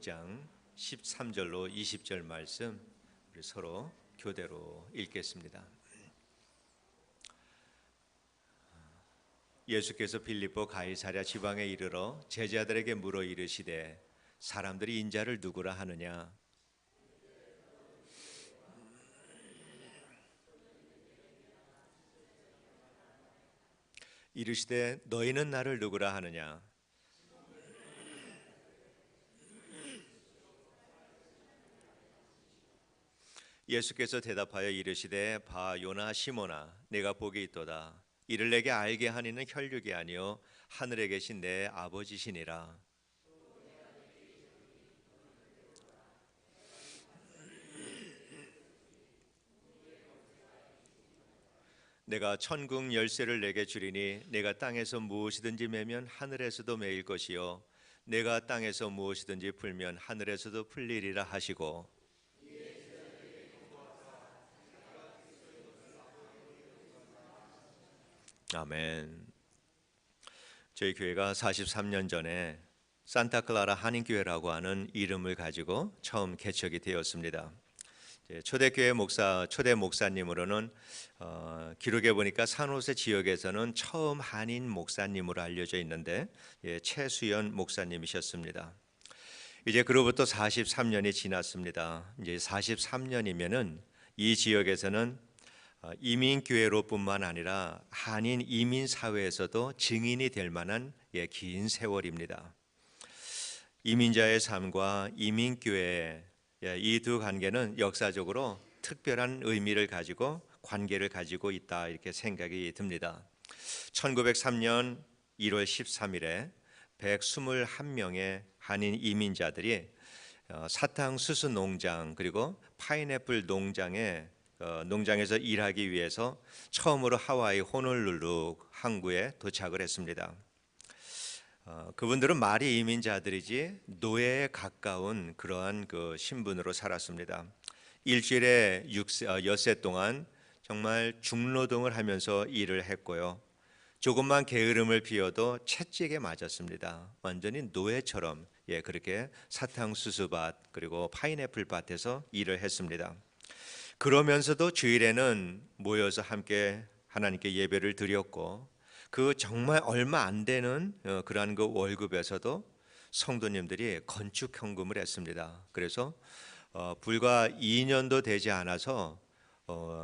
장 13절로 20절 말씀 우리 서로 교대로 읽겠습니다. 예수께서 빌립보 가이사랴 지방에 이르러 제자들에게 물어 이르시되 사람들이 인자를 누구라 하느냐? 이르시되 너희는 나를 누구라 하느냐? 예수께서 대답하여 이르시되 봐 요나 시몬아 내가 복이 있도다. 이를 내게 알게 하니는 혈육이 아니요 하늘에 계신 내 아버지시니라. 내가 천국 열쇠를 내게 주리니 내가 땅에서 무엇이든지 매면 하늘에서도 매일 것이요 내가 땅에서 무엇이든지 풀면 하늘에서도 풀리리라 하시고 아멘. 저희 교회가 43년 전에 산타클라라 한인교회라고 하는 이름을 가지고 처음 개척이 되었습니다. 초대 목사님으로는 기록에 보니까 산호세 지역에서는 처음 한인 목사님으로 알려져 있는데 최수연 목사님이셨습니다. 이제 그로부터 43년이 지났습니다. 이제 43년이면은 이 지역에서는 이민교회로뿐만 아니라 한인 이민사회에서도 증인이 될 만한 긴 세월입니다. 이민자의 삶과 이민교회 이 두 관계는 역사적으로 특별한 의미를 가지고 관계를 가지고 있다 이렇게 생각이 듭니다. 1903년 1월 13일에 121명의 한인 이민자들이 사탕수수 농장 그리고 파인애플 농장에서 일하기 위해서 처음으로 하와이 호놀룰루 항구에 도착을 했습니다. 그분들은 말이 이민자들이지 노예에 가까운 그러한 그 신분으로 살았습니다. 일주일에 엿새 동안 정말 중노동을 하면서 일을 했고요. 조금만 게으름을 피워도 채찍에 맞았습니다. 완전히 노예처럼 그렇게 사탕수수밭 그리고 파인애플 밭에서 일을 했습니다. 그러면서도 주일에는 모여서 함께 하나님께 예배를 드렸고 그 정말 얼마 안 되는 그러한 그 월급에서도 성도님들이 건축 헌금을 했습니다. 그래서 불과 2년도 되지 않아서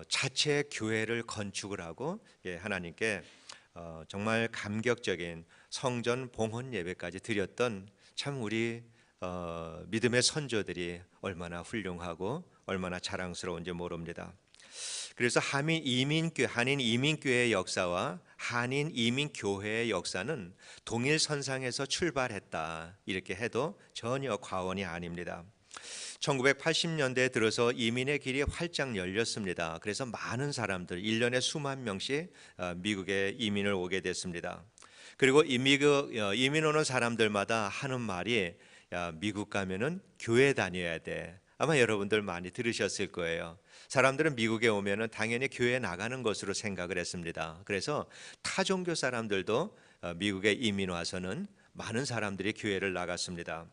자체 교회를 건축을 하고 하나님께 정말 감격적인 성전 봉헌 예배까지 드렸던 참 우리 믿음의 선조들이 얼마나 훌륭하고 얼마나 자랑스러운지 모릅니다. 그래서 한인 이민교회의 역사와 한인 이민교회의 역사는 동일선상에서 출발했다 이렇게 해도 전혀 과언이 아닙니다. 1980년대에 들어서 이민의 길이 활짝 열렸습니다. 그래서 많은 사람들 1년에 수만 명씩 미국에 이민을 오게 됐습니다. 그리고 이민 오는 사람들마다 하는 말이 야, 미국 가면은 교회 다녀야 돼. 아마 여러분들 많이 들으셨을 거예요. 사람들은 미국에 오면은 당연히 교회 나가는 것으로 생각을 했습니다. 그래서 타 종교 사람들도 미국에 이민 와서는 많은 사람들이 교회를 나갔습니다.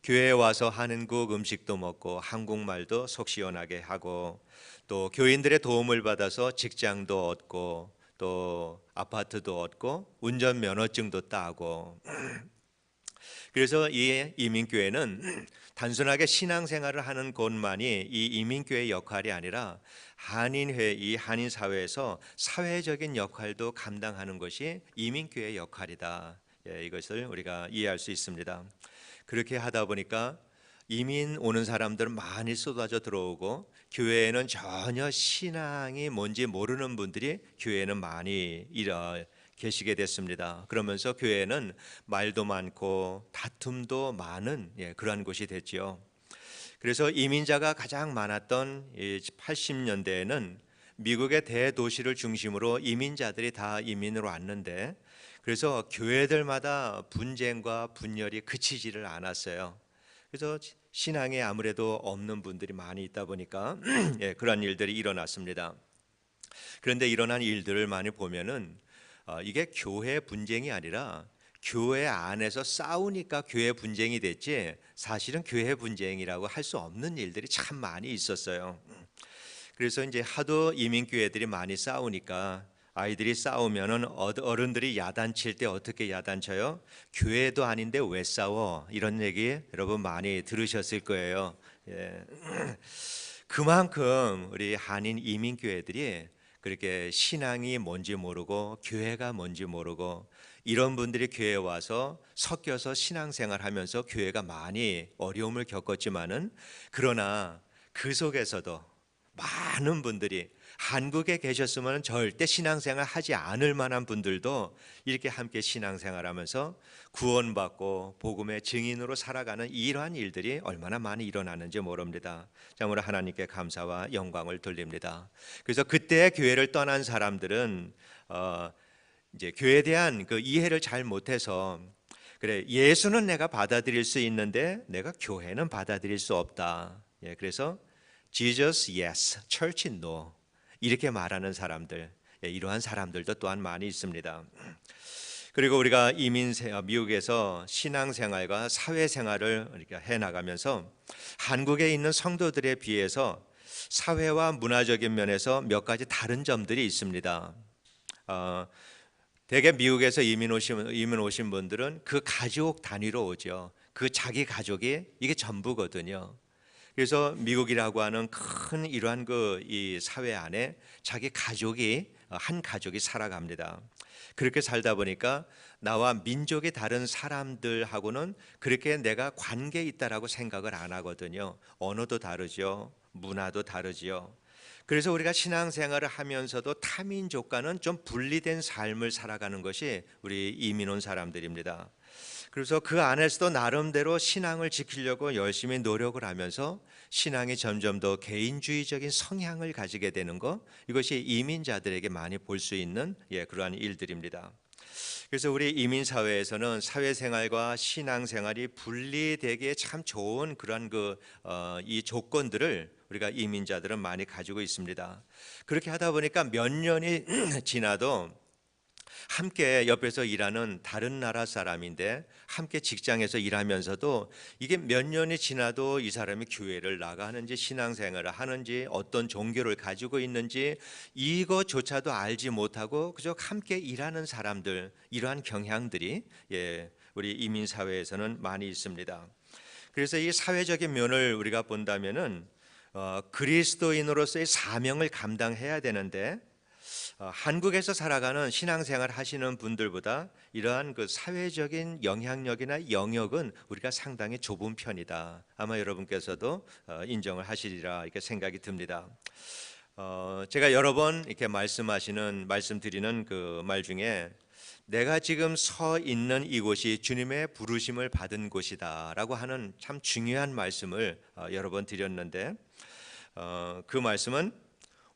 교회에 와서 한국 음식도 먹고 한국말도 속 시원하게 하고 또 교인들의 도움을 받아서 직장도 얻고 또 아파트도 얻고 운전 면허증도 따고 그래서 이 이민교회는 단순하게 신앙생활을 하는 곳만이 이 이민교회의 역할이 아니라 이 한인사회에서 사회적인 역할도 감당하는 것이 이민교회의 역할이다. 이것을 우리가 이해할 수 있습니다. 그렇게 하다 보니까 이민 오는 사람들 많이 쏟아져 들어오고 교회에는 전혀 신앙이 뭔지 모르는 분들이 교회에는 많이 계시게 됐습니다. 그러면서 교회는 말도 많고 다툼도 많은 그러한 곳이 됐지요. 그래서 이민자가 가장 많았던 80년대에는 미국의 대도시를 중심으로 이민자들이 다 이민을 왔는데 그래서 교회들마다 분쟁과 분열이 그치지를 않았어요. 그래서 신앙에 아무래도 없는 분들이 많이 있다 보니까 그런 일들이 일어났습니다. 그런데 일어난 일들을 많이 보면은 이게 교회 분쟁이 아니라 교회 안에서 싸우니까 교회 분쟁이 됐지 사실은 교회 분쟁이라고 할 수 없는 일들이 참 많이 있었어요. 그래서 이제 하도 이민교회들이 많이 싸우니까 아이들이 싸우면은 어른들이 야단칠 때 어떻게 야단쳐요? 교회도 아닌데 왜 싸워? 이런 얘기 여러분 많이 들으셨을 거예요. 예. 그만큼 우리 한인 이민교회들이 그렇게 신앙이 뭔지 모르고 교회가 뭔지 모르고 이런 분들이 교회에 와서 섞여서 신앙생활하면서 교회가 많이 어려움을 겪었지만은 그러나 그 속에서도 많은 분들이 한국에 계셨으면 절대 신앙생활 하지 않을 만한 분들도 이렇게 함께 신앙생활하면서 구원받고 복음의 증인으로 살아가는 이러한 일들이 얼마나 많이 일어나는지 모릅니다. 참으로 하나님께 감사와 영광을 돌립니다. 그래서 그때 교회를 떠난 사람들은 이제 교회에 대한 그 이해를 잘 못해서 그래 예수는 내가 받아들일 수 있는데 내가 교회는 받아들일 수 없다. 예, 그래서 Jesus yes, Church no 이렇게 말하는 사람들, 이러한 사람들도 또한 많이 있습니다. 그리고 우리가 미국에서 신앙생활과 사회생활을 이렇게 해나가면서 한국에 있는 성도들에 비해서 사회와 문화적인 면에서 몇 가지 다른 점들이 있습니다. 대개 미국에서 이민 오신 분들은 그 가족 단위로 오죠. 그 자기 가족이 이게 전부거든요. 그래서 미국이라고 하는 큰 이러한 이 사회 안에 자기 가족이 한 가족이 살아갑니다. 그렇게 살다 보니까 나와 민족이 다른 사람들하고는 그렇게 내가 관계 있다라고 생각을 안 하거든요. 언어도 다르죠. 문화도 다르지요. 그래서 우리가 신앙생활을 하면서도 타민족과는 좀 분리된 삶을 살아가는 것이 우리 이민 온 사람들입니다. 그래서 그 안에서도 나름대로 신앙을 지키려고 열심히 노력을 하면서 신앙이 점점 더 개인주의적인 성향을 가지게 되는 것, 이것이 이민자들에게 많이 볼 수 있는 그러한 일들입니다. 그래서 우리 이민 사회에서는 사회생활과 신앙생활이 분리되기에 참 좋은 그러한 이 조건들을 우리가 이민자들은 많이 가지고 있습니다. 그렇게 하다 보니까 몇 년이 지나도 함께 옆에서 일하는 다른 나라 사람인데 함께 직장에서 일하면서도 이게 몇 년이 지나도 이 사람이 교회를 나가는지 신앙생활을 하는지 어떤 종교를 가지고 있는지 이거조차도 알지 못하고 그저 함께 일하는 사람들, 이러한 경향들이 우리 이민 사회에서는 많이 있습니다. 그래서 이 사회적인 면을 우리가 본다면은 그리스도인으로서의 사명을 감당해야 되는데 한국에서 살아가는 신앙생활 하시는 분들보다 이러한 그 사회적인 영향력이나 영역은 우리가 상당히 좁은 편이다. 아마 여러분께서도 인정을 하시리라 이렇게 생각이 듭니다. 제가 여러 번 이렇게 말씀드리는 그 말 중에 내가 지금 서 있는 이곳이 주님의 부르심을 받은 곳이다라고 하는 참 중요한 말씀을 여러 번 드렸는데 그 말씀은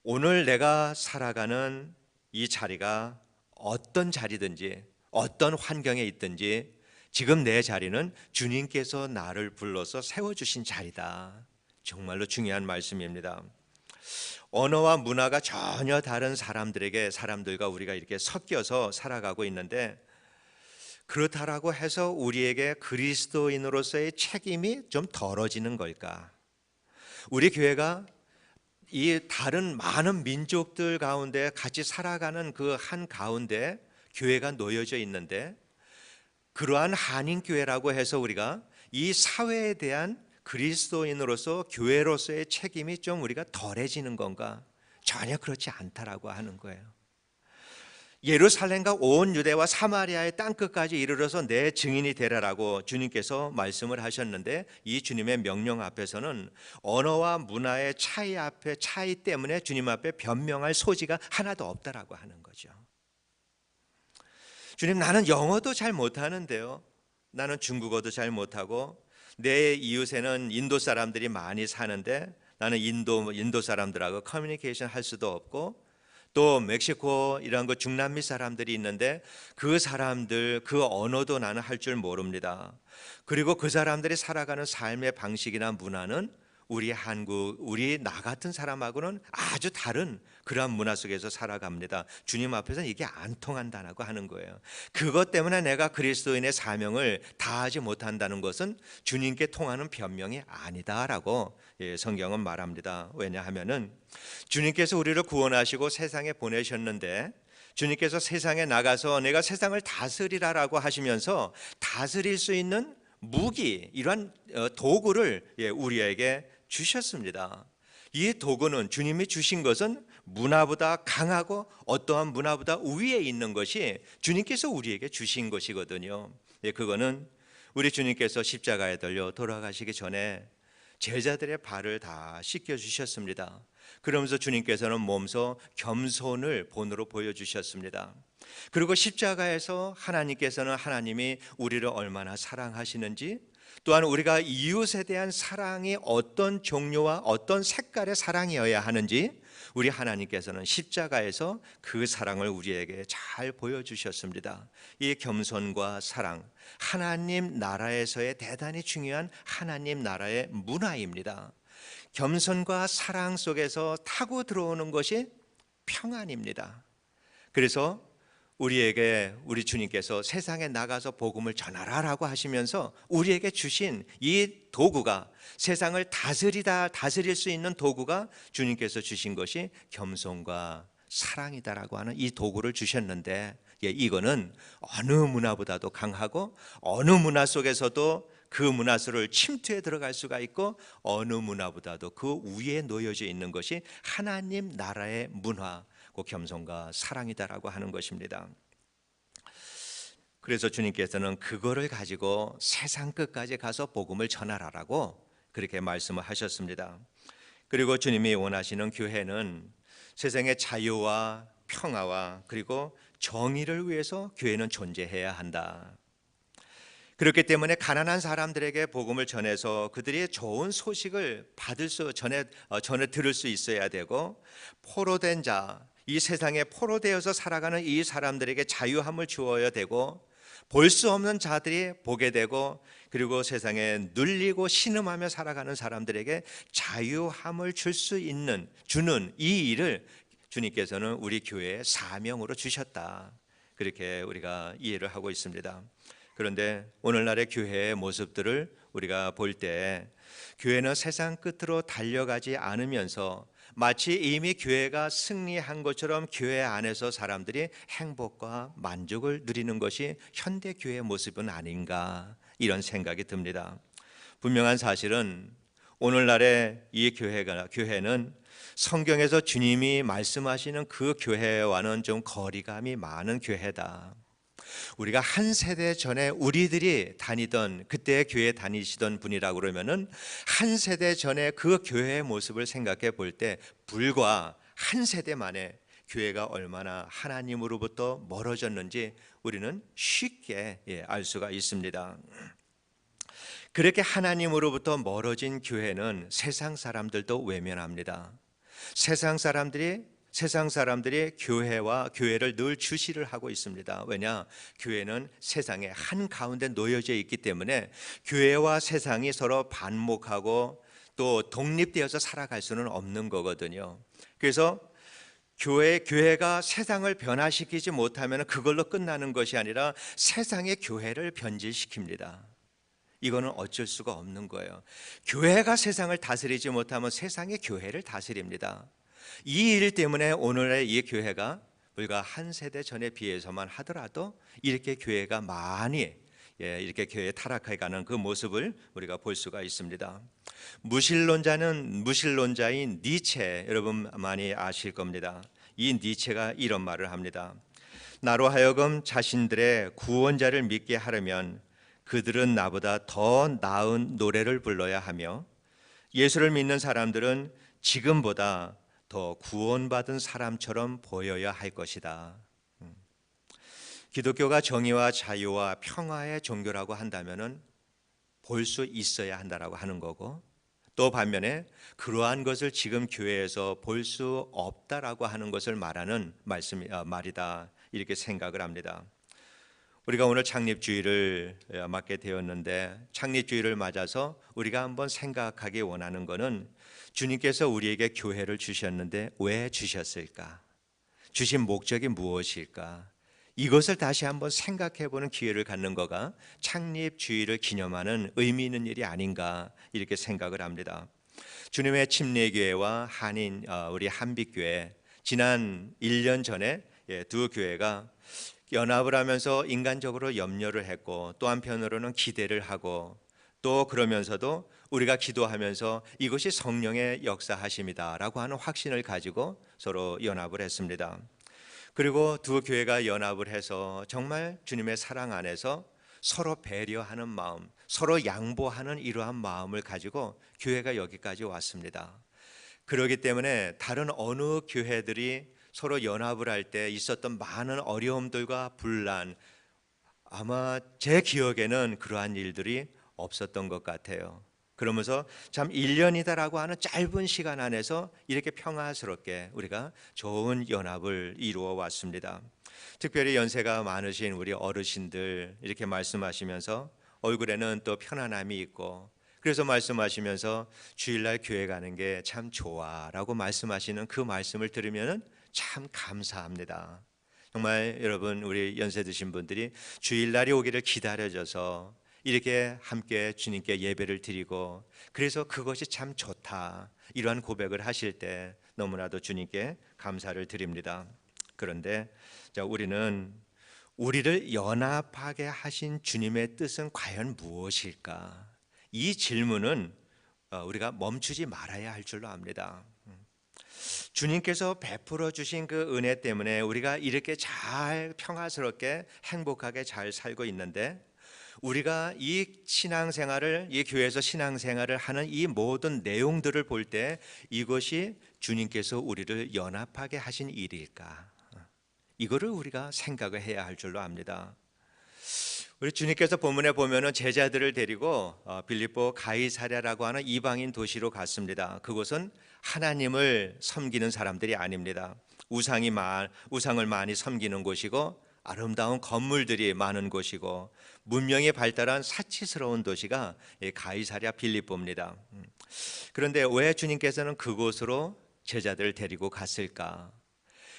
오늘 내가 살아가는 이 자리가 어떤 자리든지 어떤 환경에 있든지 지금 내 자리는 주님께서 나를 불러서 세워주신 자리다. 정말로 중요한 말씀입니다. 언어와 문화가 전혀 다른 사람들과 우리가 이렇게 섞여서 살아가고 있는데 그렇다라고 해서 우리에게 그리스도인으로서의 책임이 좀 덜어지는 걸까? 우리 교회가 이 다른 많은 민족들 가운데 같이 살아가는 그 한 가운데 교회가 놓여져 있는데 그러한 한인교회라고 해서 우리가 이 사회에 대한 그리스도인으로서 교회로서의 책임이 좀 우리가 덜해지는 건가? 전혀 그렇지 않다라고 하는 거예요. 예루살렘과 온 유대와 사마리아의 땅끝까지 이르러서 내 증인이 되라라고 주님께서 말씀을 하셨는데 이 주님의 명령 앞에서는 언어와 문화의 차이 때문에 주님 앞에 변명할 소지가 하나도 없다라고 하는 거죠. 주님, 나는 영어도 잘 못하는데요. 나는 중국어도 잘 못하고 내 이웃에는 인도 사람들이 많이 사는데 나는 인도 사람들하고 커뮤니케이션 할 수도 없고 또 멕시코 이런 중남미 사람들이 있는데 그 사람들 그 언어도 나는 할 줄 모릅니다. 그리고 그 사람들이 살아가는 삶의 방식이나 문화는 우리 한국, 우리 나 같은 사람하고는 아주 다른 그러한 문화 속에서 살아갑니다. 주님 앞에서는 이게 안 통한다고 하는 거예요. 그것 때문에 내가 그리스도인의 사명을 다하지 못한다는 것은 주님께 통하는 변명이 아니다라고 성경은 말합니다. 왜냐하면은 주님께서 우리를 구원하시고 세상에 보내셨는데, 주님께서 세상에 나가서 내가 세상을 다스리라라고 하시면서 다스릴 수 있는 무기, 이러한 도구를 우리에게 주셨습니다. 이 도구는, 주님이 주신 것은 문화보다 강하고 어떠한 문화보다 위에 있는 것이 주님께서 우리에게 주신 것이거든요. 그거는 우리 주님께서 십자가에 달려 돌아가시기 전에 제자들의 발을 다 씻겨 주셨습니다. 그러면서 주님께서는 몸소 겸손을 본으로 보여주셨습니다. 그리고 십자가에서 하나님께서는, 하나님이 우리를 얼마나 사랑하시는지, 또한 우리가 이웃에 대한 사랑이 어떤 종류와 어떤 색깔의 사랑이어야 하는지 우리 하나님께서는 십자가에서 그 사랑을 우리에게 잘 보여주셨습니다. 이 겸손과 사랑, 하나님 나라에서의 대단히 중요한 하나님 나라의 문화입니다. 겸손과 사랑 속에서 타고 들어오는 것이 평안입니다. 그래서 우리에게 우리 주님께서 세상에 나가서 복음을 전하라라고 하시면서 우리에게 주신 이 도구가, 세상을 다스릴 수 있는 도구가 주님께서 주신 것이 겸손과 사랑이다라고 하는 이 도구를 주셨는데, 이거는 어느 문화보다도 강하고 어느 문화 속에서도 그 문화 속을 침투해 들어갈 수가 있고 어느 문화보다도 그 위에 놓여져 있는 것이 하나님 나라의 문화, 그 겸손과 사랑이다라고 하는 것입니다. 그래서 주님께서는 그거를 가지고 세상 끝까지 가서 복음을 전하라라고 그렇게 말씀을 하셨습니다. 그리고 주님이 원하시는 교회는 세상의 자유와 평화와 그리고 정의를 위해서 교회는 존재해야 한다. 그렇기 때문에 가난한 사람들에게 복음을 전해서 그들이 좋은 소식을 전해 들을 수 있어야 되고, 포로된 자, 이 세상에 포로되어서 살아가는 이 사람들에게 자유함을 주어야 되고, 볼 수 없는 자들이 보게 되고, 그리고 세상에 눌리고 신음하며 살아가는 사람들에게 자유함을 주는 이 일을 주님께서는 우리 교회의 사명으로 주셨다. 그렇게 우리가 이해를 하고 있습니다. 그런데 오늘날의 교회의 모습들을 우리가 볼 때, 교회는 세상 끝으로 달려가지 않으면서 마치 이미 교회가 승리한 것처럼 교회 안에서 사람들이 행복과 만족을 누리는 것이 현대 교회의 모습은 아닌가, 이런 생각이 듭니다. 분명한 사실은 오늘날의 이 교회는 성경에서 주님이 말씀하시는 그 교회와는 좀 거리감이 많은 교회다. 우리가 한 세대 전에 우리들이 다니던, 그때 교회 다니시던 분이라고 그러면은 한 세대 전에 그 교회의 모습을 생각해 볼 때 불과 한 세대 만에 교회가 얼마나 하나님으로부터 멀어졌는지 우리는 쉽게 알 수가 있습니다. 그렇게 하나님으로부터 멀어진 교회는 세상 사람들도 외면합니다. 세상 사람들이 교회를 늘 주시를 하고 있습니다. 왜냐? 교회는 세상의 한 가운데 놓여져 있기 때문에 교회와 세상이 서로 반목하고 또 독립되어서 살아갈 수는 없는 거거든요. 그래서 교회가 세상을 변화시키지 못하면 그걸로 끝나는 것이 아니라 세상의 교회를 변질시킵니다. 이거는 어쩔 수가 없는 거예요. 교회가 세상을 다스리지 못하면 세상의 교회를 다스립니다. 이 일 때문에 오늘의 이 교회가 불과 한 세대 전에 비해서만 하더라도 이렇게 교회가 많이 이렇게 교회에 타락해 가는 그 모습을 우리가 볼 수가 있습니다. 무신론자인 니체, 여러분 많이 아실 겁니다. 이 니체가 이런 말을 합니다. 나로 하여금 자신들의 구원자를 믿게 하려면 그들은 나보다 더 나은 노래를 불러야 하며, 예수를 믿는 사람들은 지금보다 더 구원받은 사람처럼 보여야 할 것이다. 기독교가 정의와 자유와 평화의 종교라고 한다면은 볼 수 있어야 한다라고 하는 거고, 또 반면에 그러한 것을 지금 교회에서 볼 수 없다라고 하는 것을 말하는 말이다, 이렇게 생각을 합니다. 우리가 오늘 창립주의를 맞게 되었는데 창립주의를 맞아서 우리가 한번 생각하기 원하는 것은 주님께서 우리에게 교회를 주셨는데 왜 주셨을까? 주신 목적이 무엇일까? 이것을 다시 한번 생각해 보는 기회를 갖는 거가 창립주의를 기념하는 의미 있는 일이 아닌가 이렇게 생각을 합니다. 주님의 침례교회와 우리 한빛교회 지난 1년 전에 두 교회가 연합을 하면서 인간적으로 염려를 했고 또 한편으로는 기대를 하고 또 그러면서도 우리가 기도하면서 이것이 성령의 역사하심이다라고 하는 확신을 가지고 서로 연합을 했습니다. 그리고 두 교회가 연합을 해서 정말 주님의 사랑 안에서 서로 배려하는 마음, 서로 양보하는 이러한 마음을 가지고 교회가 여기까지 왔습니다. 그렇기 때문에 다른 어느 교회들이 서로 연합을 할 때 있었던 많은 어려움들과 분란, 아마 제 기억에는 그러한 일들이 없었던 것 같아요. 그러면서 참 1년이다라고 하는 짧은 시간 안에서 이렇게 평화스럽게 우리가 좋은 연합을 이루어 왔습니다. 특별히 연세가 많으신 우리 어르신들 이렇게 말씀하시면서 얼굴에는 또 편안함이 있고 그래서 말씀하시면서 주일날 교회 가는 게 참 좋아라고 말씀하시는 그 말씀을 들으면 참 감사합니다. 정말 여러분 우리 연세 드신 분들이 주일날이 오기를 기다려져서 이렇게 함께 주님께 예배를 드리고 그래서 그것이 참 좋다 이러한 고백을 하실 때 너무나도 주님께 감사를 드립니다. 그런데 우리는 우리를 연합하게 하신 주님의 뜻은 과연 무엇일까? 이 질문은 우리가 멈추지 말아야 할 줄로 압니다. 주님께서 베풀어 주신 그 은혜 때문에 우리가 이렇게 잘 평화스럽게 행복하게 잘 살고 있는데 우리가 이 신앙생활을 이 교회에서 신앙생활을 하는 이 모든 내용들을 볼 때 이것이 주님께서 우리를 연합하게 하신 일일까? 이거를 우리가 생각을 해야 할 줄로 압니다. 우리 주님께서 본문에 보면은 제자들을 데리고 빌립보 가이사랴라고 하는 이방인 도시로 갔습니다. 그곳은 하나님을 섬기는 사람들이 아닙니다. 우상을 많이 섬기는 곳이고 아름다운 건물들이 많은 곳이고 문명이 발달한 사치스러운 도시가 가이사랴 빌립보입니다. 그런데 왜 주님께서는 그곳으로 제자들을 데리고 갔을까?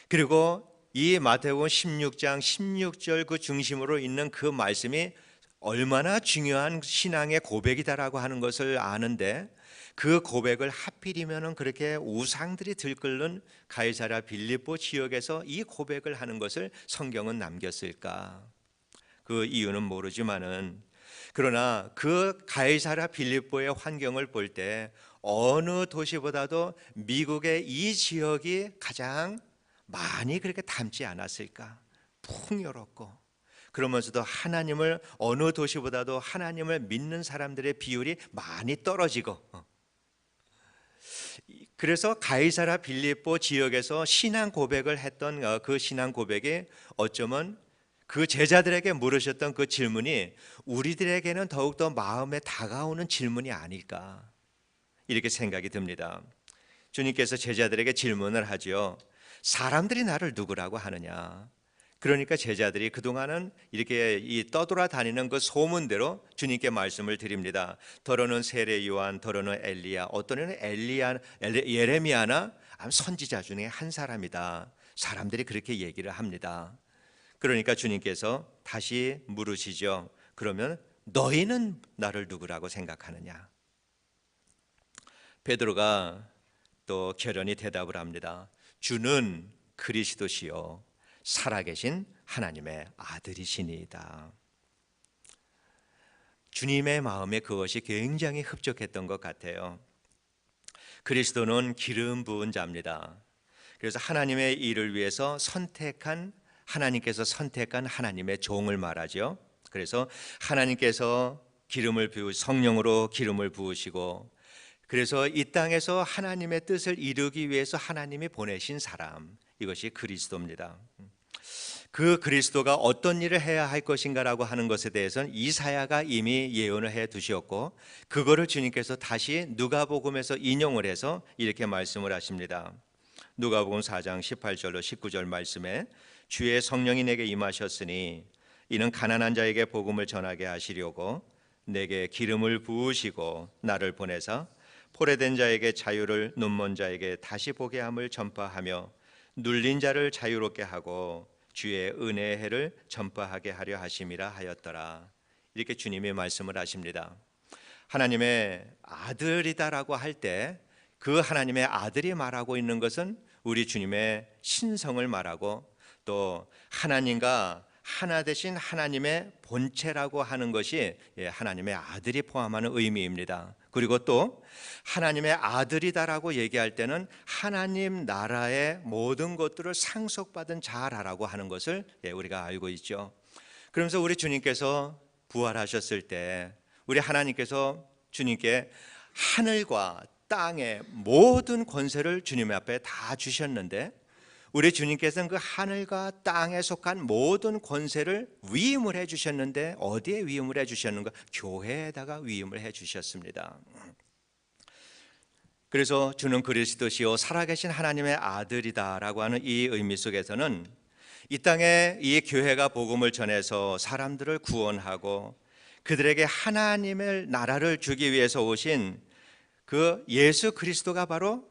그리고 이 마태복음 16장 16절 그 중심으로 있는 그 말씀이 얼마나 중요한 신앙의 고백이다라고 하는 것을 아는데 그 고백을 하필이면 그렇게 우상들이 들끓는 가이사랴 빌립보 지역에서 이 고백을 하는 것을 성경은 남겼을까? 그 이유는 모르지만은 그러나 그 가이사랴 빌립보의 환경을 볼 때 어느 도시보다도 미국의 이 지역이 가장 많이 그렇게 닮지 않았을까? 풍요롭고 그러면서도 하나님을 어느 도시보다도 하나님을 믿는 사람들의 비율이 많이 떨어지고 그래서 가이사랴 빌립보 지역에서 신앙 고백을 했던 그 신앙 고백이 어쩌면 그 제자들에게 물으셨던 그 질문이 우리들에게는 더욱더 마음에 다가오는 질문이 아닐까 이렇게 생각이 듭니다. 주님께서 제자들에게 질문을 하죠. 사람들이 나를 누구라고 하느냐? 그러니까 제자들이 그동안은 이렇게 떠돌아다니는 그 소문대로 주님께 말씀을 드립니다. 더러는 세례 요한, 더러는 엘리야, 어떤 이는 예레미야나 선지자 중에 한 사람이다. 사람들이 그렇게 얘기를 합니다. 그러니까 주님께서 다시 물으시죠. 그러면 너희는 나를 누구라고 생각하느냐? 베드로가 또 결연히 대답을 합니다. 주는 그리스도시요 살아계신 하나님의 아들이시니이다. 주님의 마음에 그것이 굉장히 흡족했던 것 같아요. 그리스도는 기름 부은 자입니다. 그래서 하나님의 일을 위해서 하나님께서 선택한 하나님의 종을 말하죠. 그래서 하나님께서 성령으로 기름을 부으시고 그래서 이 땅에서 하나님의 뜻을 이루기 위해서 하나님이 보내신 사람, 이것이 그리스도입니다. 그 그리스도가 어떤 일을 해야 할 것인가라고 하는 것에 대해서는 이사야가 이미 예언을 해 두셨고 그거를 주님께서 다시 누가복음에서 인용을 해서 이렇게 말씀을 하십니다. 누가복음 4장 18절로 19절 말씀에 주의 성령이 내게 임하셨으니 이는 가난한 자에게 복음을 전하게 하시려고 내게 기름을 부으시고 나를 보내사 포로된 자에게 자유를, 눈먼 자에게 다시 보게 함을 전파하며 눌린 자를 자유롭게 하고 주의 은혜의 해를 전파하게 하려 하심이라 하였더라. 이렇게 주님이 말씀을 하십니다. 하나님의 아들이다라고 할 때 그 하나님의 아들이 말하고 있는 것은 우리 주님의 신성을 말하고 또 하나님과 하나 되신 하나님의 본체라고 하는 것이 하나님의 아들이 포함하는 의미입니다. 그리고 또 하나님의 아들이다라고 얘기할 때는 하나님 나라의 모든 것들을 상속받은 자라고 하는 것을 우리가 알고 있죠. 그러면서 우리 주님께서 부활하셨을 때 우리 하나님께서 주님께 하늘과 땅의 모든 권세를 주님 앞에 다 주셨는데 우리 주님께서는 그 하늘과 땅에 속한 모든 권세를 위임을 해주셨는데 어디에 위임을 해주셨는가? 교회에다가 위임을 해주셨습니다. 그래서 주는 그리스도시요 살아계신 하나님의 아들이다라고 하는 이 의미 속에서는 이 땅에 이 교회가 복음을 전해서 사람들을 구원하고 그들에게 하나님의 나라를 주기 위해서 오신 그 예수 그리스도가 바로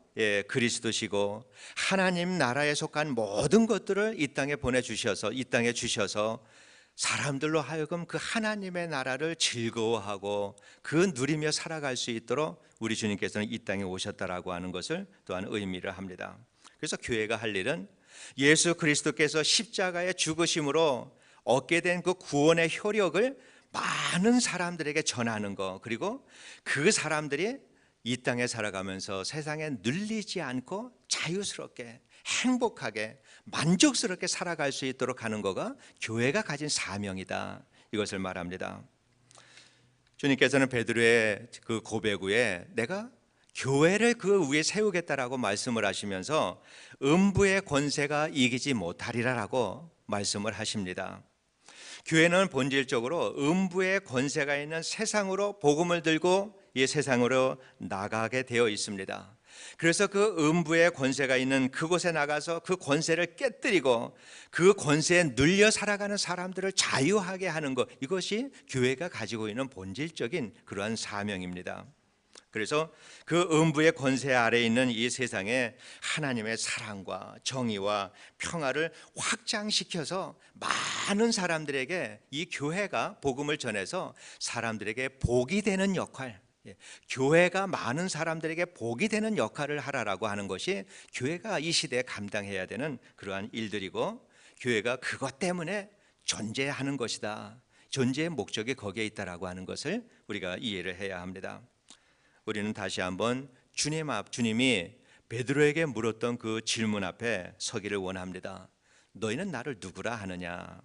그리스도시고 하나님 나라에 속한 모든 것들을 이 땅에 보내주셔서 이 땅에 주셔서 사람들로 하여금 그 하나님의 나라를 즐거워하고 그 누리며 살아갈 수 있도록 우리 주님께서는 이 땅에 오셨다라고 하는 것을 또한 의미를 합니다. 그래서 교회가 할 일은 예수 그리스도께서 십자가의 죽으심으로 얻게 된 그 구원의 효력을 많은 사람들에게 전하는 것, 그리고 그 사람들이 이 땅에 살아가면서 세상에 눌리지 않고 자유스럽게 행복하게 만족스럽게 살아갈 수 있도록 하는 거가 교회가 가진 사명이다, 이것을 말합니다. 주님께서는 베드로의 그 고백 후에 내가 교회를 그 위에 세우겠다라고 말씀을 하시면서 음부의 권세가 이기지 못하리라라고 말씀을 하십니다. 교회는 본질적으로 음부의 권세가 있는 세상으로 복음을 들고 이 세상으로 나가게 되어 있습니다. 그래서 그 음부의 권세가 있는 그곳에 나가서 그 권세를 깨뜨리고 그 권세에 눌려 살아가는 사람들을 자유하게 하는 것, 이것이 교회가 가지고 있는 본질적인 그러한 사명입니다. 그래서 그 음부의 권세 아래에 있는 이 세상에 하나님의 사랑과 정의와 평화를 확장시켜서 많은 사람들에게 이 교회가 복음을 전해서 사람들에게 복이 되는 역할, 교회가 많은 사람들에게 복이 되는 역할을 하라라고 하는 것이 교회가 이 시대에 감당해야 되는 그러한 일들이고, 교회가 그것 때문에 존재하는 것이다, 존재의 목적이 거기에 있다라고 하는 것을 우리가 이해를 해야 합니다. 우리는 다시 한번 주님이 베드로에게 물었던 그 질문 앞에 서기를 원합니다. 너희는 나를 누구라 하느냐?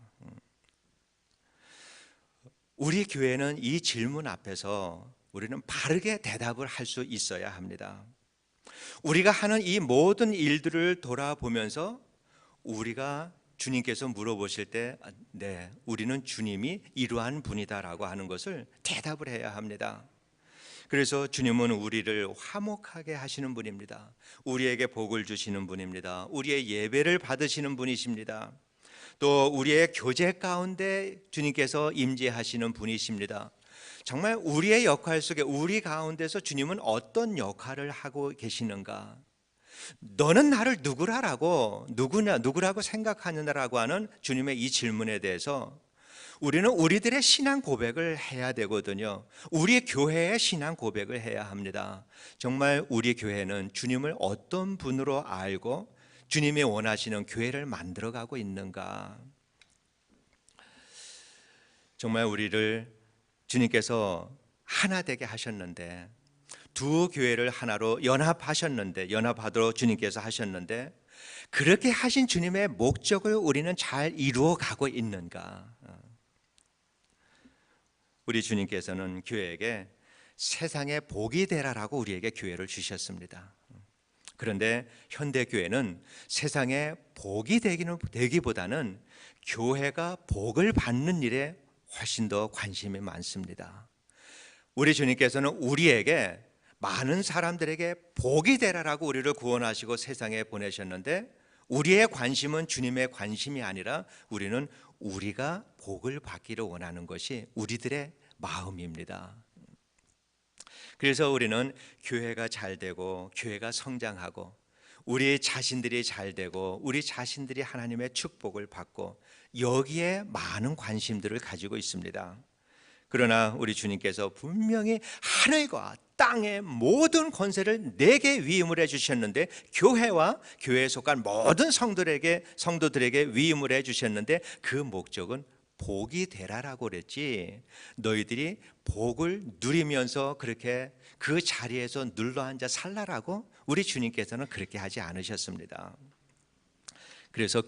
우리 교회는 이 질문 앞에서 우리는 바르게 대답을 할 수 있어야 합니다. 우리가 하는 이 모든 일들을 돌아보면서 우리가 주님께서 물어보실 때 네, 우리는 주님이 이러한 분이다라고 하는 것을 대답을 해야 합니다. 그래서 주님은 우리를 화목하게 하시는 분입니다. 우리에게 복을 주시는 분입니다. 우리의 예배를 받으시는 분이십니다. 또 우리의 교제 가운데 주님께서 임재하시는 분이십니다. 정말 우리의 역할 속에 우리 가운데서 주님은 어떤 역할을 하고 계시는가? 너는 나를 누구라고 생각하느냐라고 하는 주님의 이 질문에 대해서 우리는 우리들의 신앙 고백을 해야 되거든요. 우리 교회의 신앙 고백을 해야 합니다. 정말 우리 교회는 주님을 어떤 분으로 알고 주님이 원하시는 교회를 만들어가고 있는가? 정말 우리를 주님께서 하나 되게 하셨는데, 두 교회를 하나로 연합하도록 주님께서 하셨는데, 그렇게 하신 주님의 목적을 우리는 잘 이루어가고 있는가? 우리 주님께서는 교회에게 세상에 복이 되라라고 우리에게 교회를 주셨습니다. 그런데 현대 교회는 세상에 복이 되기보다는 교회가 복을 받는 일에 훨씬 더 관심이 많습니다. 우리 주님께서는 우리에게 많은 사람들에게 복이 되라라고 우리를 구원하시고 세상에 보내셨는데, 우리의 관심은 주님의 관심이 아니라 우리는 우리가 복을 받기를 원하는 것이 우리들의 마음입니다. 그래서 우리는 교회가 잘 되고 교회가 성장하고 우리 자신들이 잘 되고 우리 자신들이 하나님의 축복을 받고 여기에 많은 관심들을 가지고 있습니다. 그러나 우리 주님께서 분명히 하늘과 땅의 모든 권세를 내게 위임을 해주셨는데, 교회와 교회에 속한 모든 성도들에게 위임을 해주셨는데, 그 목적은 복이 되라라고 그랬지, 너희들이 복을 누리면서 그렇게 그 자리에서 눌러앉아 살라라고 우리 주님께서는 그렇게 하지 않으셨습니다. 그래서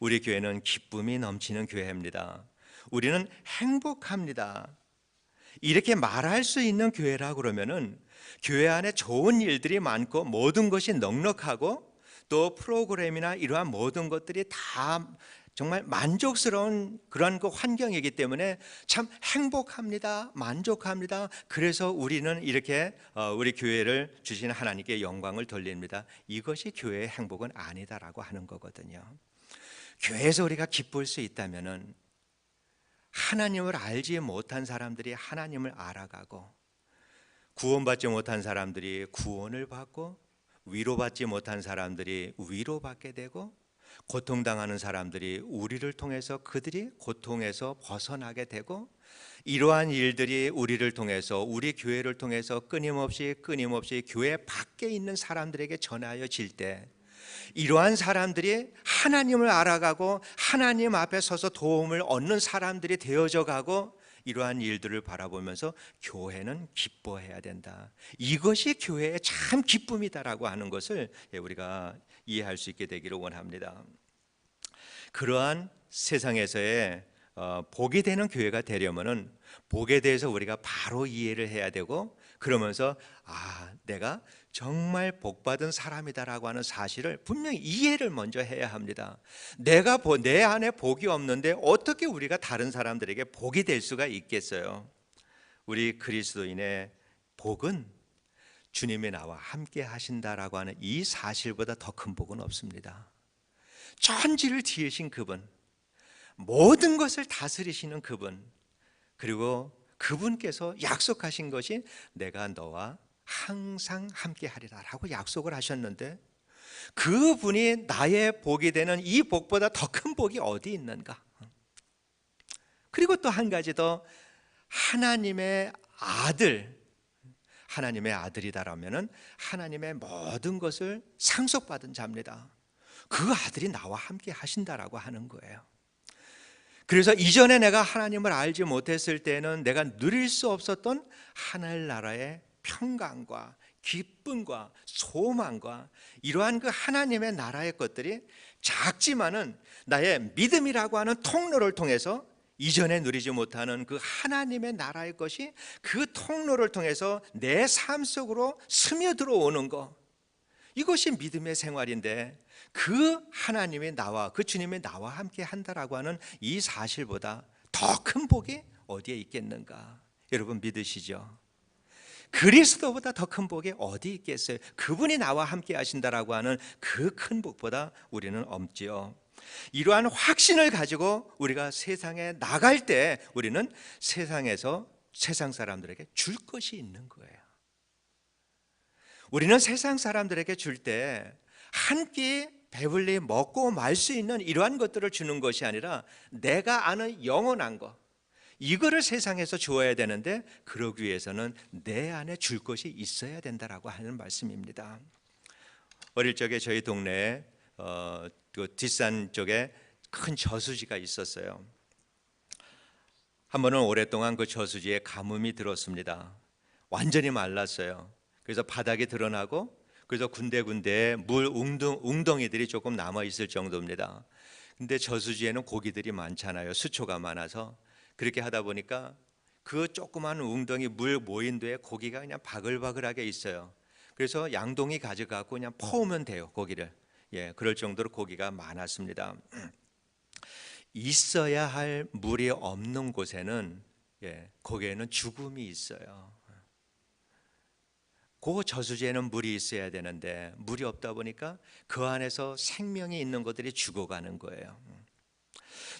우리 교회는 기쁨이 넘치는 교회입니다. 우리는 행복합니다. 이렇게 말할 수 있는 교회라 그러면은 교회 안에 좋은 일들이 많고 모든 것이 넉넉하고 또 프로그램이나 이러한 모든 것들이 다 정말 만족스러운 그런 그 환경이기 때문에 참 행복합니다. 만족합니다. 그래서 우리는 이렇게 우리 교회를 주신 하나님께 영광을 돌립니다. 이것이 교회의 행복은 아니다라고 하는 거거든요. 교회에서 우리가 기쁠 수 있다면은 하나님을 알지 못한 사람들이 하나님을 알아가고, 구원받지 못한 사람들이 구원을 받고, 위로받지 못한 사람들이 위로받게 되고, 고통당하는 사람들이 우리를 통해서 그들이 고통에서 벗어나게 되고, 이러한 일들이 우리를 통해서, 우리 교회를 통해서 끊임없이 교회 밖에 있는 사람들에게 전하여질 때, 이러한 사람들이 하나님을 알아가고 하나님 앞에 서서 도움을 얻는 사람들이 되어져 가고, 이러한 일들을 바라보면서 교회는 기뻐해야 된다. 이것이 교회의 참 기쁨이다라고 하는 것을 우리가 이해할 수 있게 되기를 원합니다. 그러한 세상에서의 복이 되는 교회가 되려면은 복에 대해서 우리가 바로 이해를 해야 되고, 그러면서 내가 정말 복받은 사람이다라고 하는 사실을 분명히 이해를 먼저 해야 합니다. 내 안에 복이 없는데 어떻게 우리가 다른 사람들에게 복이 될 수가 있겠어요? 우리 그리스도인의 복은 주님이 나와 함께 하신다라고 하는 이 사실보다 더 큰 복은 없습니다. 천지를 지으신 그분, 모든 것을 다스리시는 그분, 그리고 그분께서 약속하신 것이 내가 너와 항상 함께 하리라 라고 약속을 하셨는데, 그분이 나의 복이 되는 이 복보다 더 큰 복이 어디 있는가? 그리고 또 한 가지 더, 하나님의 아들이다라면은 하나님의 모든 것을 상속받은 자입니다. 그 아들이 나와 함께 하신다라고 하는 거예요. 그래서 이전에 내가 하나님을 알지 못했을 때는 내가 누릴 수 없었던 하늘나라의 평강과 기쁨과 소망과 이러한 그 하나님의 나라의 것들이 작지만은 나의 믿음이라고 하는 통로를 통해서 이전에 누리지 못하는 그 하나님의 나라의 것이 그 통로를 통해서 내 삶 속으로 스며들어오는 것, 이것이 믿음의 생활인데, 그 하나님이 그 주님이 나와 함께 한다라고 하는 이 사실보다 더 큰 복이 어디에 있겠는가? 여러분 믿으시죠? 그리스도보다 더 큰 복이 어디 있겠어요? 그분이 나와 함께 하신다라고 하는 그 큰 복보다 우리는 없지요. 이러한 확신을 가지고 우리가 세상에 나갈 때 우리는 세상 사람들에게 줄 것이 있는 거예요. 우리는 세상 사람들에게 줄 때 한 끼 배불리 먹고 말 수 있는 이러한 것들을 주는 것이 아니라 내가 아는 영원한 것, 이거를 세상에서 주어야 되는데, 그러기 위해서는 내 안에 줄 것이 있어야 된다라고 하는 말씀입니다. 어릴 적에 저희 동네에 그 뒷산 쪽에 큰 저수지가 있었어요. 한 번은 오랫동안 그 저수지에 가뭄이 들었습니다. 완전히 말랐어요. 그래서 바닥이 드러나고, 그래서 군데군데 물 웅덩이들이 조금 남아 있을 정도입니다. 근데 저수지에는 고기들이 많잖아요. 수초가 많아서. 그렇게 하다 보니까 그 조그만 웅덩이 물 모인 데에 고기가 그냥 바글바글하게 있어요. 그래서 양동이 가져가고 그냥 퍼오면 돼요, 고기를. 그럴 정도로 고기가 많았습니다. 있어야 할 물이 없는 곳에는 거기에는 죽음이 있어요. 그 저수지에는 물이 있어야 되는데 물이 없다 보니까 그 안에서 생명이 있는 것들이 죽어가는 거예요.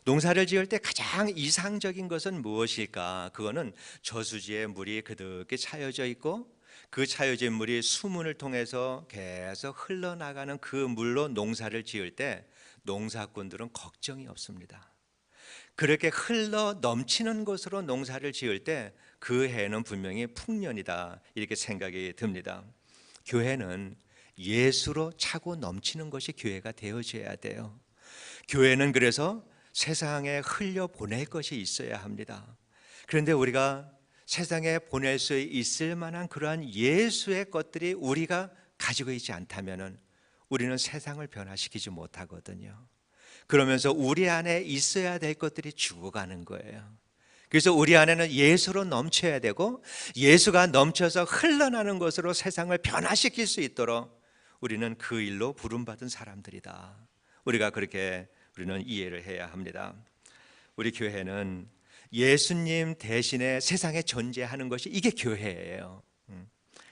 농사를 지을 때 가장 이상적인 것은 무엇일까? 그거는 저수지에 물이 그득히 차여져 있고 그 차여진 물이 수문을 통해서 계속 흘러나가는 그 물로 농사를 지을 때 농사꾼들은 걱정이 없습니다. 그렇게 흘러 넘치는 곳으로 농사를 지을 때 그 해는 분명히 풍년이다, 이렇게 생각이 듭니다. 교회는 예수로 차고 넘치는 것이 교회가 되어져야 돼요. 교회는 그래서 세상에 흘려보낼 것이 있어야 합니다. 그런데 우리가 세상에 보낼 수 있을 만한 그러한 예수의 것들이 우리가 가지고 있지 않다면 우리는 세상을 변화시키지 못하거든요. 그러면서 우리 안에 있어야 될 것들이 죽어가는 거예요. 그래서 우리 안에는 예수로 넘쳐야 되고 예수가 넘쳐서 흘러나는 것으로 세상을 변화시킬 수 있도록 우리는 그 일로 부름받은 사람들이다. 우리가 그렇게 우리는 이해를 해야 합니다. 우리 교회는 예수님 대신에 세상에 존재하는 것이 이게 교회예요.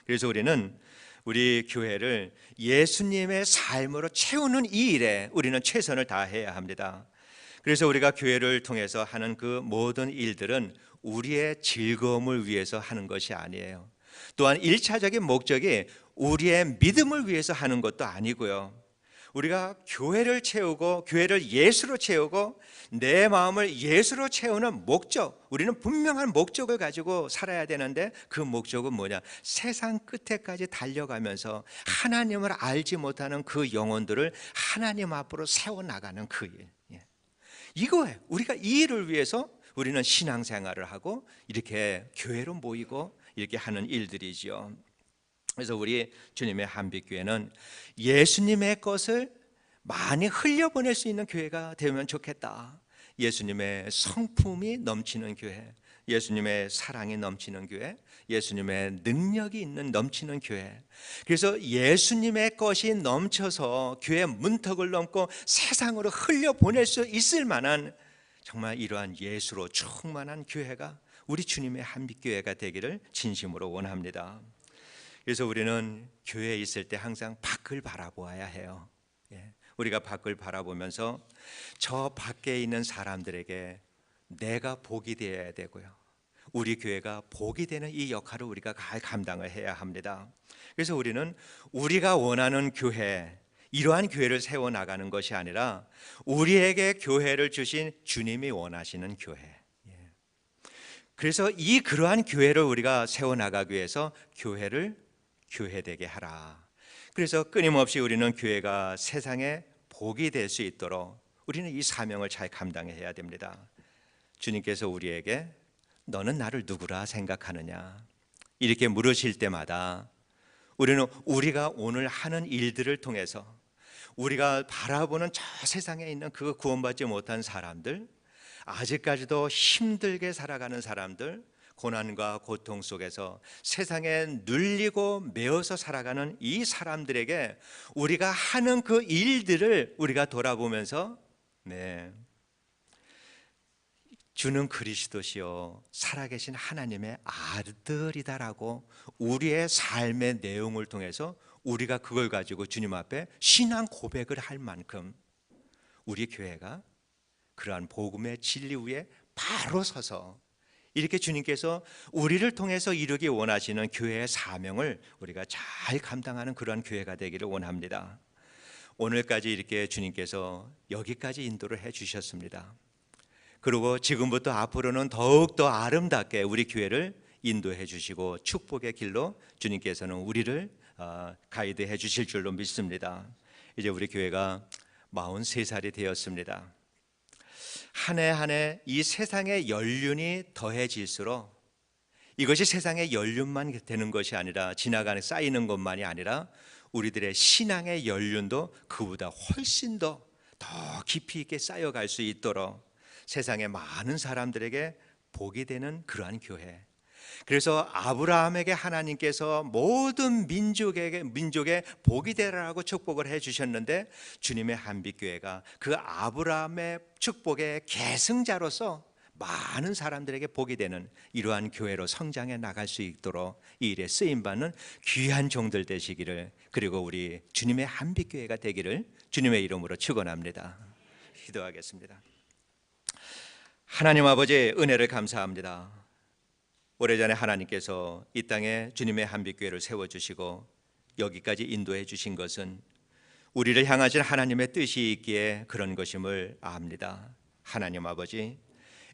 그래서 우리는 우리 교회를 예수님의 삶으로 채우는 이 일에 우리는 최선을 다해야 합니다. 그래서 우리가 교회를 통해서 하는 그 모든 일들은 우리의 즐거움을 위해서 하는 것이 아니에요. 또한 1차적인 목적이 우리의 믿음을 위해서 하는 것도 아니고요. 우리가 교회를 채우고 교회를 예수로 채우고 내 마음을 예수로 채우는 목적, 우리는 분명한 목적을 가지고 살아야 되는데 그 목적은 뭐냐? 세상 끝에까지 달려가면서 하나님을 알지 못하는 그 영혼들을 하나님 앞으로 세워나가는 그 일, 이거예요. 우리가 이 일을 위해서 우리는 신앙생활을 하고 이렇게 교회로 모이고 이렇게 하는 일들이죠. 그래서 우리 주님의 한빛교회는 예수님의 것을 많이 흘려보낼 수 있는 교회가 되면 좋겠다. 예수님의 성품이 넘치는 교회, 예수님의 사랑이 넘치는 교회, 예수님의 능력이 있는 넘치는 교회. 그래서 예수님의 것이 넘쳐서 교회 문턱을 넘고 세상으로 흘려보낼 수 있을 만한 정말 이러한 예수로 충만한 교회가 우리 주님의 한빛교회가 되기를 진심으로 원합니다. 그래서 우리는 교회에 있을 때 항상 밖을 바라보아야 해요. 우리가 밖을 바라보면서 저 밖에 있는 사람들에게 내가 복이 되어야 되고요. 우리 교회가 복이 되는 이 역할을 우리가 감당을 해야 합니다. 그래서 우리는 우리가 원하는 교회, 이러한 교회를 세워나가는 것이 아니라 우리에게 교회를 주신 주님이 원하시는 교회. 그래서 그러한 교회를 우리가 세워나가기 위해서 교회를 교회되게 하라. 그래서 끊임없이 우리는 교회가 세상에 복이 될 수 있도록 우리는 이 사명을 잘 감당해야 됩니다. 주님께서 우리에게 너는 나를 누구라 생각하느냐 이렇게 물으실 때마다 우리는 우리가 오늘 하는 일들을 통해서 우리가 바라보는 저 세상에 있는 그 구원받지 못한 사람들, 아직까지도 힘들게 살아가는 사람들, 고난과 고통 속에서 세상에 눌리고 매어서 살아가는 이 사람들에게 우리가 하는 그 일들을 우리가 돌아보면서 주는 그리스도시요 살아계신 하나님의 아들이다라고 우리의 삶의 내용을 통해서 우리가 그걸 가지고 주님 앞에 신앙 고백을 할 만큼 우리 교회가 그러한 복음의 진리 위에 바로 서서 이렇게 주님께서 우리를 통해서 이루기 원하시는 교회의 사명을 우리가 잘 감당하는 그러한 교회가 되기를 원합니다. 오늘까지 이렇게 주님께서 여기까지 인도를 해 주셨습니다. 그리고 지금부터 앞으로는 더욱더 아름답게 우리 교회를 인도해 주시고 축복의 길로 주님께서는 우리를 가이드해 주실 줄로 믿습니다. 이제 우리 교회가 43살이 되었습니다. 한 해 한 해 이 세상의 연륜이 더해질수록 이것이 세상의 연륜만 되는 것이 아니라 지나가는 쌓이는 것만이 아니라 우리들의 신앙의 연륜도 그보다 훨씬 더 깊이 있게 쌓여갈 수 있도록 세상의 많은 사람들에게 복이 되는 그러한 교회. 그래서 아브라함에게 하나님께서 모든 민족의 복이 되라고 축복을 해 주셨는데 주님의 한빛교회가 그 아브라함의 축복의 계승자로서 많은 사람들에게 복이 되는 이러한 교회로 성장해 나갈 수 있도록 이 일에 쓰임받는 귀한 종들 되시기를, 그리고 우리 주님의 한빛교회가 되기를 주님의 이름으로 축원합니다. 기도하겠습니다. 하나님 아버지, 은혜를 감사합니다. 오래전에 하나님께서 이 땅에 주님의 한빛교회를 세워주시고 여기까지 인도해 주신 것은 우리를 향하신 하나님의 뜻이 있기에 그런 것임을 압니다. 하나님 아버지,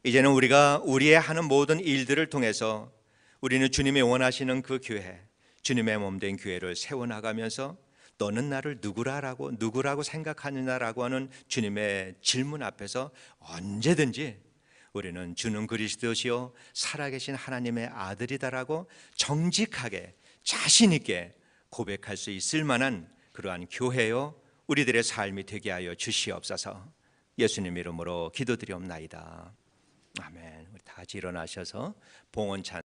이제는 우리가 우리의 하는 모든 일들을 통해서 우리는 주님이 원하시는 그 교회, 주님의 몸된 교회를 세워나가면서 너는 나를 누구라고 생각하느냐라고 하는 주님의 질문 앞에서 언제든지 우리는 주는 그리스도시요 살아계신 하나님의 아들이다라고 정직하게 자신 있게 고백할 수 있을 만한 그러한 교회요 우리들의 삶이 되게 하여 주시옵소서. 예수님 이름으로 기도드리옵나이다. 아멘. 우리 다 같이 일어나셔서 봉헌 찬